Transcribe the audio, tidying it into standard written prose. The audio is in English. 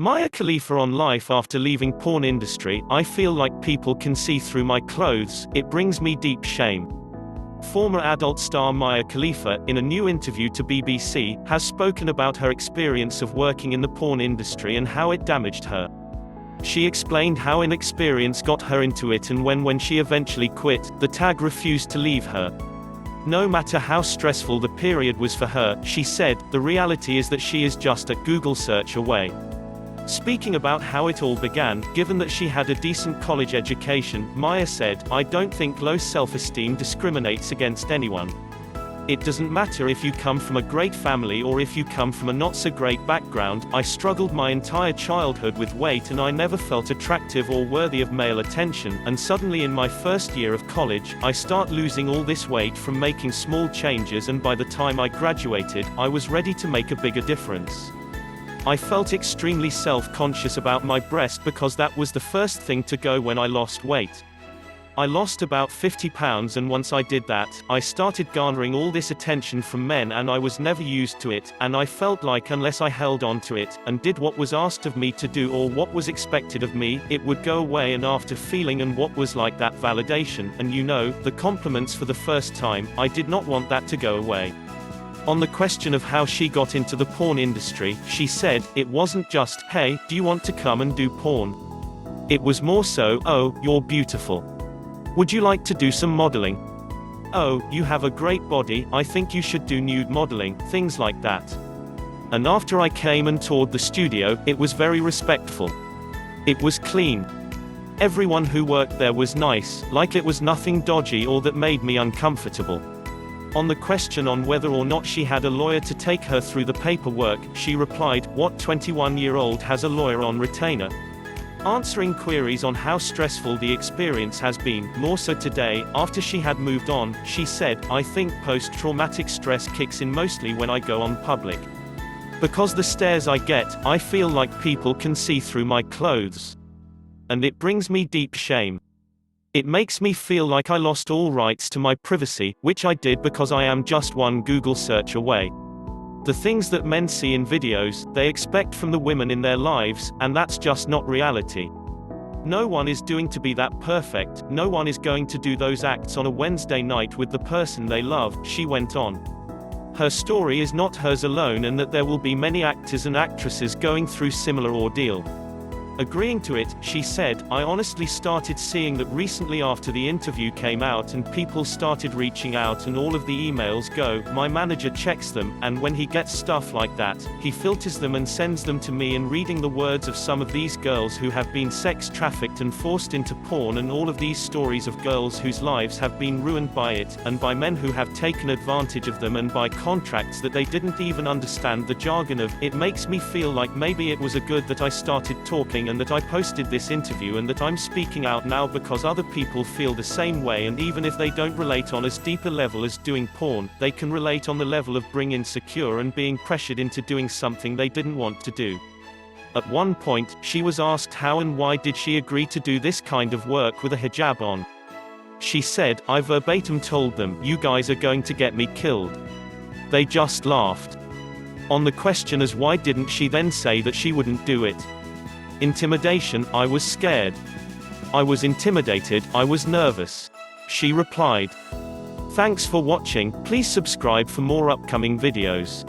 Maya Khalifa on life after leaving porn industry. I feel like people can see through my clothes, it brings me deep shame. Former adult star Maya Khalifa, in a new interview to BBC, has spoken about her experience of working in the porn industry and how it damaged her. She explained how inexperience got her into it, and when she eventually quit, the tag refused to leave her. No matter how stressful the period was for her, she said, the reality is that she is just a Google search away. Speaking about how it all began, given that she had a decent college education, Maya said, I don't think low self-esteem discriminates against anyone. It doesn't matter if you come from a great family or if you come from a not-so-great background. I struggled my entire childhood with weight and I never felt attractive or worthy of male attention, and suddenly in my first year of college, I start losing all this weight from making small changes, and by the time I graduated, I was ready to make a bigger difference. I felt extremely self-conscious about my breast because that was the first thing to go when I lost weight. I lost about 50 pounds, and once I did that, I started garnering all this attention from men, and I was never used to it, and I felt like unless I held on to it, and did what was asked of me to do or what was expected of me, it would go away. And after feeling and what was like that validation, and the compliments for the first time, I did not want that to go away. On the question of how she got into the porn industry, she said, it wasn't just, hey, do you want to come and do porn? It was more so, oh, you're beautiful. Would you like to do some modeling? Oh, you have a great body, I think you should do nude modeling, things like that. And after I came and toured the studio, it was very respectful. It was clean. Everyone who worked there was nice, like it was nothing dodgy or that made me uncomfortable. On the question on whether or not she had a lawyer to take her through the paperwork, she replied, what 21-year-old has a lawyer on retainer? Answering queries on how stressful the experience has been, more so today, after she had moved on, she said, I think post-traumatic stress kicks in mostly when I go on public. Because the stares I get, I feel like people can see through my clothes. And it brings me deep shame. It makes me feel like I lost all rights to my privacy, which I did because I am just one Google search away. The things that men see in videos, they expect from the women in their lives, and that's just not reality. No one is doing to be that perfect, no one is going to do those acts on a Wednesday night with the person they love, she went on. Her story is not hers alone, and that there will be many actors and actresses going through similar ordeal. Agreeing to it, she said, I honestly started seeing that recently after the interview came out and people started reaching out and all of the emails go, my manager checks them, and when he gets stuff like that, he filters them and sends them to me, and reading the words of some of these girls who have been sex trafficked and forced into porn, and all of these stories of girls whose lives have been ruined by it, and by men who have taken advantage of them, and by contracts that they didn't even understand the jargon of, it makes me feel like maybe it was a good that I started talking and that I posted this interview and that I'm speaking out now because other people feel the same way, and even if they don't relate on as deep a level as doing porn, they can relate on the level of being insecure and being pressured into doing something they didn't want to do. At one point, she was asked how and why did she agree to do this kind of work with a hijab on. She said, I verbatim told them, you guys are going to get me killed. They just laughed. On the question as why didn't she then say that she wouldn't do it? Intimidation, I was scared. I was intimidated, I was nervous. She replied. Thanks for watching, please subscribe for more upcoming videos.